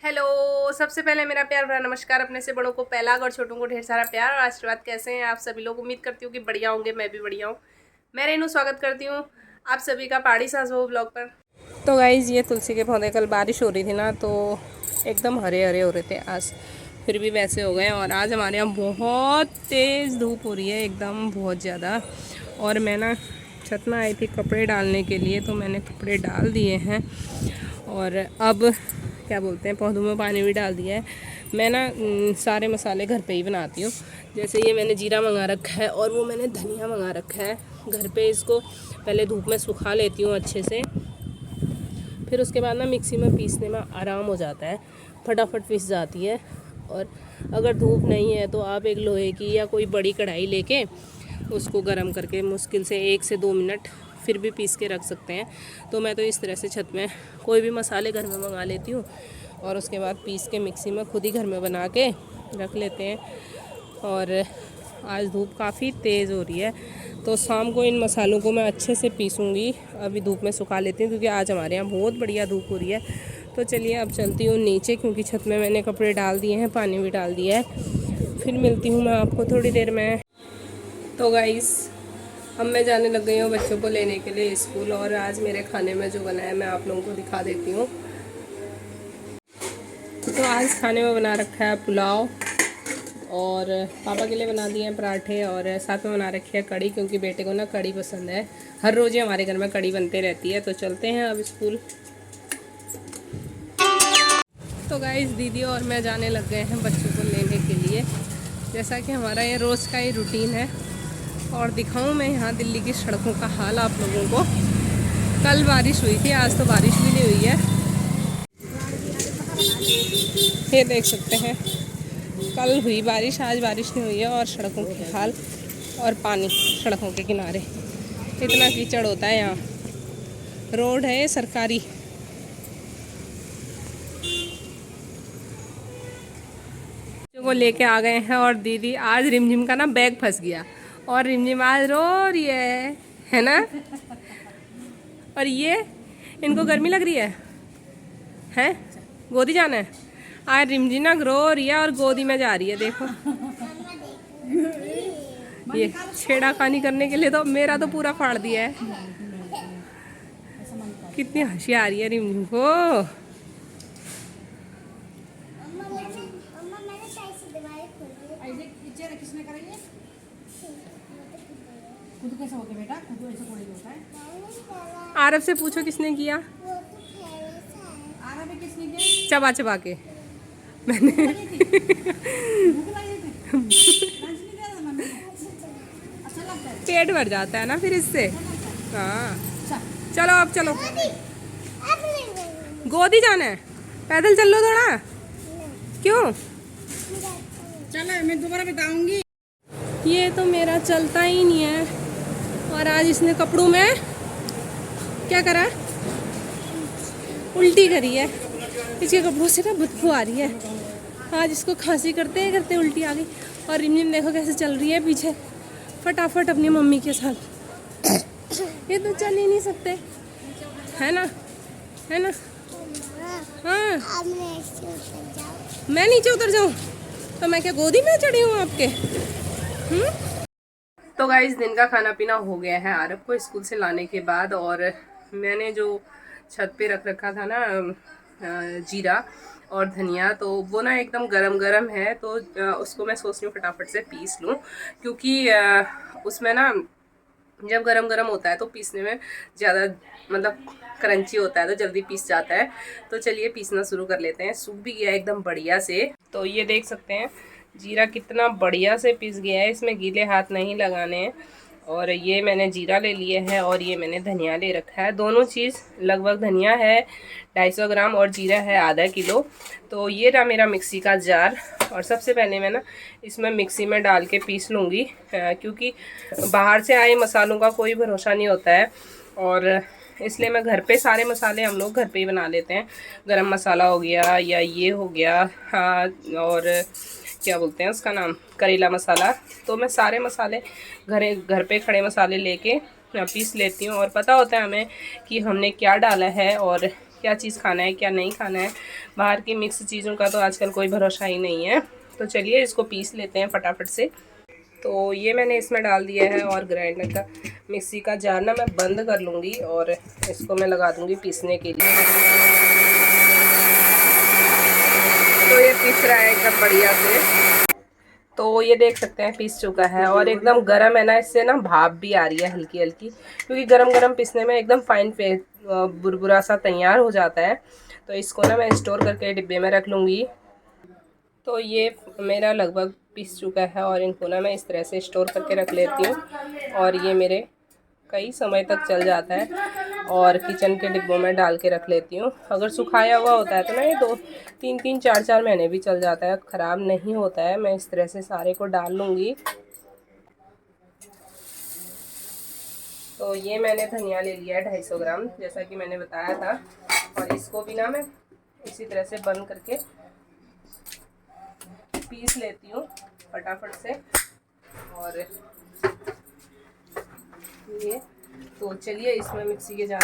Hello. सबसे पहले मेरा प्यार भरा नमस्कार। अपने से बड़ों को पहला और छोटों को ढेर सारा प्यार और आशीर्वाद। कैसे हैं आप सभी लोग? उम्मीद करती हूँ कि बढ़िया होंगे। मैं भी बढ़िया हूँ। मैं रेनू स्वागत करती हूँ आप सभी का पहाड़ी सास बहू ब्लॉग पर। तो गाइज ये तुलसी के पौधे, कल बारिश हो रही थी ना तो एकदम हरे हरे हो रहे थे, आज फिर भी वैसे हो गए। और आज हमारे यहाँ बहुत तेज़ धूप हो रही है, एकदम बहुत ज़्यादा। और मैं ना छत में आई थी कपड़े डालने के लिए, तो मैंने कपड़े डाल दिए हैं और अब क्या बोलते हैं पौधों में पानी भी डाल दिया है। मैं ना सारे मसाले घर पे ही बनाती हूँ। जैसे ये मैंने जीरा मंगा रखा है और वो मैंने धनिया मंगा रखा है घर पे। इसको पहले धूप में सुखा लेती हूँ अच्छे से, फिर उसके बाद ना मिक्सी में पीसने में आराम हो जाता है, फटाफट पीस जाती है। और अगर धूप नहीं है तो आप एक लोहे की या कोई बड़ी कढ़ाई लेके उसको गर्म करके मुश्किल से 1 से 2 मिनट फिर भी पीस के रख सकते हैं। तो मैं तो इस तरह से छत में कोई भी मसाले घर में मंगा लेती हूँ और उसके बाद पीस के मिक्सी में खुद ही घर में बना के रख लेते हैं। और आज धूप काफ़ी तेज़ हो रही है तो शाम को इन मसालों को मैं अच्छे से पीसूँगी। अभी धूप में सुखा लेती हूँ क्योंकि आज हमारे यहाँ बहुत बढ़िया धूप हो रही है। तो चलिए अब चलती हूँ नीचे, क्योंकि छत में मैंने कपड़े डाल दिए हैं, पानी भी डाल दिया है। फिर मिलती हूँ मैं आपको थोड़ी देर में। तो गाइस अब मैं जाने लग गई हूँ बच्चों को लेने के लिए स्कूल। और आज मेरे खाने में जो बना है मैं आप लोगों को दिखा देती हूँ। तो आज खाने में बना रखा है पुलाव, और पापा के लिए बना दिए हैं पराठे, और साथ में बना रखी है कड़ी, क्योंकि बेटे को ना कड़ी पसंद है। हर रोज़ ही हमारे घर में कड़ी बनते रहती है। तो चलते हैं अब स्कूल। तो गाइस दीदी और मैं जाने लग गए हैं बच्चों को लेने के लिए, जैसा कि हमारा ये रोज़ का ही रूटीन है। और दिखाऊं मैं यहाँ दिल्ली की सड़कों का हाल आप लोगों को। कल बारिश हुई थी, आज तो बारिश भी नहीं हुई है। ये देख सकते हैं, कल हुई बारिश, आज बारिश नहीं हुई है। और सड़कों के हाल और पानी सड़कों के किनारे, इतना कीचड़ होता है यहाँ। रोड है सरकारी। को लेके आ गए हैं और दीदी आज रिमझिम का ना बैग फंस गया और रिमझिम आज रो रही है ना। और ये इनको गर्मी लग रही है गोदी जाना है। आज रिमझिम ना रो रही है और गोदी में जा रही है। देखो ये छेड़ाखानी करने के लिए तो मेरा तो पूरा फाड़ दिया है। कितनी हंसी आ रही है रिमझिम को। आरब से पूछो किसने किया। चबा चबा के मैंने पेट भर जाता है ना फिर इससे। हाँ चलो अब चलो, गोदी जाना है, पैदल चल लो थोड़ा। क्यों? चलो मैं दोबारा बताऊंगी। ये तो मेरा चलता ही नहीं है। और आज इसने कपड़ों में क्या करा, उल्टी करी है। इसके कपड़ों से ना बदबू आ रही है। आज इसको खांसी करते करते उल्टी आ गई। और रिमझिम देखो कैसे चल रही है पीछे फटाफट अपनी मम्मी के साथ। ये तो चल ही नहीं सकते, है ना, है ना। हाँ मैं नीचे उतर जाऊँ तो मैं क्या गोदी में चढ़ी हूँ आपके? तो गाइस दिन का खाना पीना हो गया है आरब को स्कूल से लाने के बाद। और मैंने जो छत पे रख रखा था ना जीरा और धनिया, तो वो ना एकदम गरम गरम है। तो उसको मैं सोच रही हूँ फटाफट से पीस लूँ, क्योंकि उसमें ना जब गरम गरम होता है तो पीसने में ज़्यादा मतलब क्रंची होता है, तो जल्दी पीस जाता है। तो चलिए पीसना शुरू कर लेते हैं। सूख भी गया एकदम बढ़िया से। तो ये देख सकते हैं जीरा कितना बढ़िया से पिस गया है, इसमें गीले हाथ नहीं लगाने हैं। और ये मैंने जीरा ले लिए है और ये मैंने धनिया ले रखा है। दोनों चीज़ लगभग, धनिया है 250 ग्राम और जीरा है आधा किलो। तो ये रहा मेरा मिक्सी का जार। और सबसे पहले मैं ना इसमें मिक्सी में डाल के पीस लूँगी, क्योंकि बाहर से आए मसालों का कोई भरोसा नहीं होता है। और इसलिए मैं घर पे सारे मसाले हम लोग घर पे ही बना लेते हैं। गरम मसाला हो गया या ये हो गया, हाँ, और क्या बोलते हैं उसका नाम, करेला मसाला। तो मैं सारे मसाले घर पे खड़े मसाले लेके पीस लेती हूँ। और पता होता है हमें कि हमने क्या डाला है और क्या चीज़ खाना है क्या नहीं खाना है। बाहर की मिक्स चीज़ों का तो आजकल कोई भरोसा ही नहीं है। तो चलिए इसको पीस लेते हैं फटाफट से। तो ये मैंने इसमें डाल दिया है और ग्राइंडर का मिक्सी का जार ना मैं बंद कर लूँगी और इसको मैं लगा दूँगी पीसने के लिए। तो ये पीस रहा है एकदम बढ़िया से। तो ये देख सकते हैं पीस चुका है और एकदम गर्म है ना, इससे ना भाप भी आ रही है हल्की हल्की, क्योंकि गरम गरम पीसने में एकदम फाइन बुरबुरा सा तैयार हो जाता है। तो इसको ना मैं स्टोर करके डिब्बे में रख लूँगी। तो ये मेरा लगभग पीस चुका है और इनको ना मैं इस तरह से स्टोर करके रख लेती हूँ और ये मेरे कई समय तक चल जाता है। और किचन के डिब्बों में डाल के रख लेती हूँ। अगर सुखाया हुआ होता है तो ना ये 2-3-4 महीने भी चल जाता है, ख़राब नहीं होता है। मैं इस तरह से सारे को डाल लूँगी। तो ये मैंने धनिया ले लिया है 250 ग्राम, जैसा कि मैंने बताया था। और इसको भी ना मैं इसी तरह से बंद करके पीस लेती हूँ फटाफट से। और ये तो चलिए इसमें मिक्सी के जार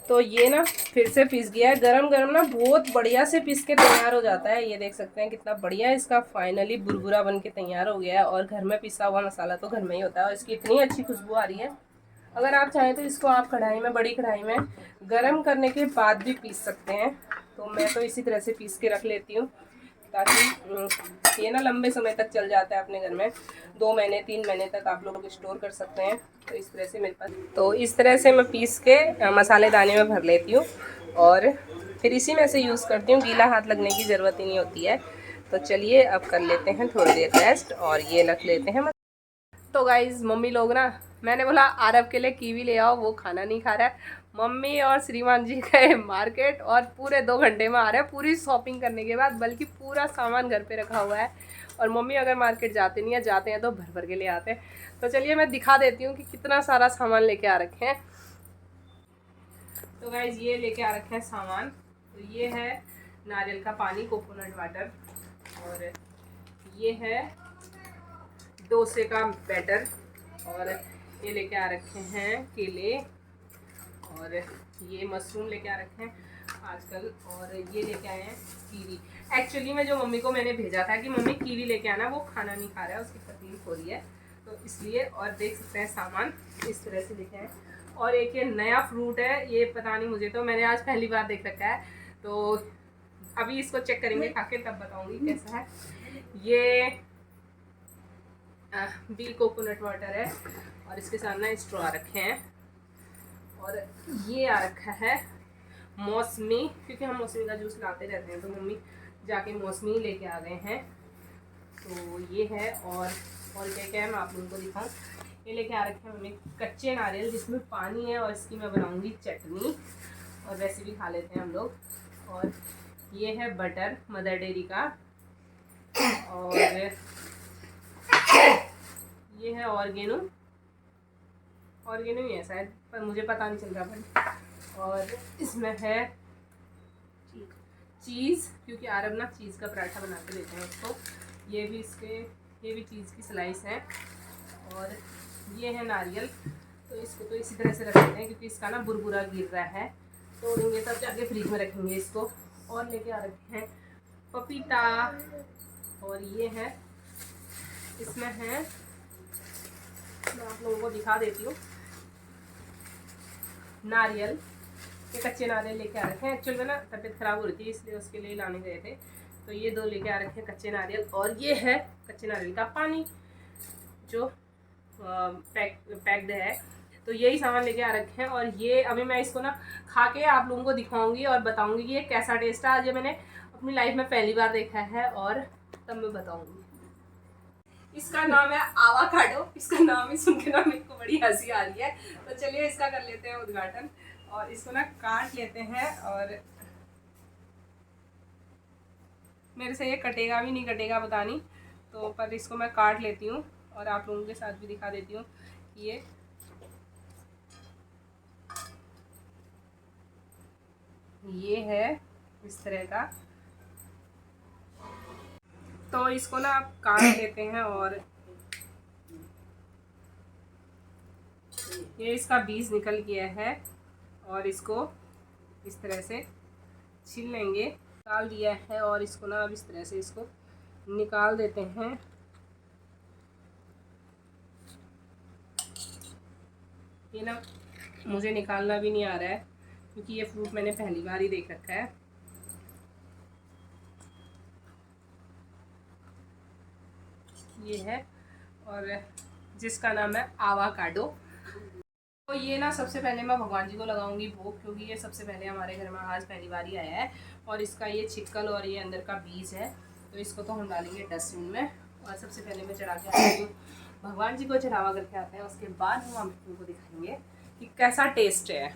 तो ये ना फिर से पीस गया है। गरम गरम ना बहुत बढ़िया से पीस के तैयार हो जाता है। ये देख सकते हैं कितना बढ़िया इसका फाइनली बुरबुरा बन के तैयार हो गया है। और घर में पिसा हुआ मसाला तो घर में ही होता है और इसकी इतनी अच्छी खुशबू आ रही है। अगर आप चाहें तो इसको आप कढ़ाई में, बड़ी कढ़ाई में गरम करने के बाद भी पीस सकते हैं। तो मैं तो इसी तरह से पीस के रख लेती हूँ ताकि ये ना लंबे समय तक चल जाता है अपने घर में। 2 महीने 3 महीने तक आप लोग स्टोर कर सकते हैं। तो इस तरह से मेरे पास, तो इस तरह से मैं पीस के मसालेदानी में भर लेती हूँ और फिर इसी में से यूज़ करती हूँ। गीला हाथ लगने की ज़रूरत ही नहीं होती है। तो चलिए अब कर लेते हैं थोड़ी देर रेस्ट और ये रख लेते हैं। तो गाइज मम्मी लोग ना, मैंने बोला आरव के लिए कीवी ले आओ, वो खाना नहीं खा रहा है। मम्मी और श्रीमान जी गए मार्केट और पूरे 2 घंटे में आ रहे हैं पूरी शॉपिंग करने के बाद, बल्कि पूरा सामान घर पे रखा हुआ है। और मम्मी अगर मार्केट जाते नहीं है, जाते हैं तो भर भर के ले आते हैं। तो चलिए मैं दिखा देती हूँ कि कितना सारा सामान लेके आ रखे हैं। तो गाइज ये लेके आ रखे हैं सामान। तो ये है नारियल का पानी, कोकोनट वाटर। और ये है डोसे का बैटर। और ये लेके आ रखे हैं केले। और ये मशरूम लेके आ रखे हैं आजकल। और ये लेके आए हैं कीवी। एक्चुअली में जो मम्मी को मैंने भेजा था कि मम्मी कीवी लेके आना, वो खाना नहीं खा रहा है, उसकी तकलीफ हो रही है तो इसलिए। और देख सकते हैं सामान इस तरह से लेके आए। और एक ये नया फ्रूट है, ये पता नहीं, मुझे तो मैंने आज पहली बार देख रखा है। तो अभी इसको चेक करेंगे खा के, तब बताऊँगी कैसा है। ये बी कोकोनट वाटर है और इसके सामने स्ट्रॉ रखे हैं। और ये आ रखा है मौसमी, क्योंकि हम मौसमी का जूस लाते रहते हैं तो मम्मी जाके मौसमी लेके आ गए हैं। तो ये है। और क्या क्या है मैं आप लोगों को दिखाऊं। ये लेके आ रखे हैं मम्मी कच्चे नारियल, जिसमें पानी है और इसकी मैं बनाऊंगी चटनी, और वैसे भी खा लेते हैं हम लोग। और ये है बटर मदर डेयरी का। और ये है ऑर्गेनो ही है शायद, पर मुझे पता नहीं चल रहा भाई। और इसमें है चीज़, क्योंकि आरब ना चीज़ का पराठा बना के देते हैं उसको। ये भी चीज़ की स्लाइस है। और ये है नारियल। तो इसको तो इसी तरह से रख देते हैं क्योंकि इसका ना बुरबुरा गिर रहा है, तोड़ेंगे तब जाके फ्रिज में रखेंगे इसको। और लेके आ रखे हैं पपीता। और ये है, इसमें है, मैं आप लोगों को दिखा देती हूँ, नारियल। ये कच्चे नारियल लेके आ रखे हैं। एक्चुअल में ना तबीयत ख़राब हो रही थी, इसलिए उसके लिए लाने गए थे। तो ये 2 लेके आ रखे हैं कच्चे नारियल। और ये है कच्चे नारियल का पानी जो पैक्ड है। तो यही सामान लेके आ रखे हैं। और ये अभी मैं इसको ना खा के आप लोगों को दिखाऊंगी और बताऊंगी कि ये कैसा टेस्ट है। आज ये मैंने अपनी लाइफ में पहली बार देखा है और तब मैं बताऊंगी। इसका नाम है आवाकाडो। इसका नाम ही सुन के ना मेरे को बड़ी हंसी आ रही है। तो चलिए इसका कर लेते हैं उद्घाटन और इसको ना काट लेते हैं। और मेरे से ये कटेगा भी नहीं कटेगा पता नहीं, तो पर इसको मैं काट लेती हूँ और आप लोगों के साथ भी दिखा देती हूँ कि ये है इस तरह का। तो इसको ना आप काट लेते हैं और ये इसका बीज निकल गया है और इसको इस तरह से छील लेंगे। निकाल दिया है और इसको ना अब इस तरह से इसको निकाल देते हैं। ये ना मुझे निकालना भी नहीं आ रहा है क्योंकि ये फ्रूट मैंने पहली बार ही देख रखा है। ये है और जिसका नाम है आवाकाडो। तो ये ना सबसे पहले मैं भगवान जी को लगाऊंगी भोग, क्योंकि ये सबसे पहले हमारे घर में आज पहली बार ही आया है और इसका ये छिक्कल और ये अंदर का बीज है, तो इसको तो हम डालेंगे डस्टबिन में। और सबसे पहले मैं चढ़ा के आती हूँ, भगवान जी को चढ़ावा करके आते हैं, उसके बाद हम आपको दिखाएंगे कि कैसा टेस्ट है।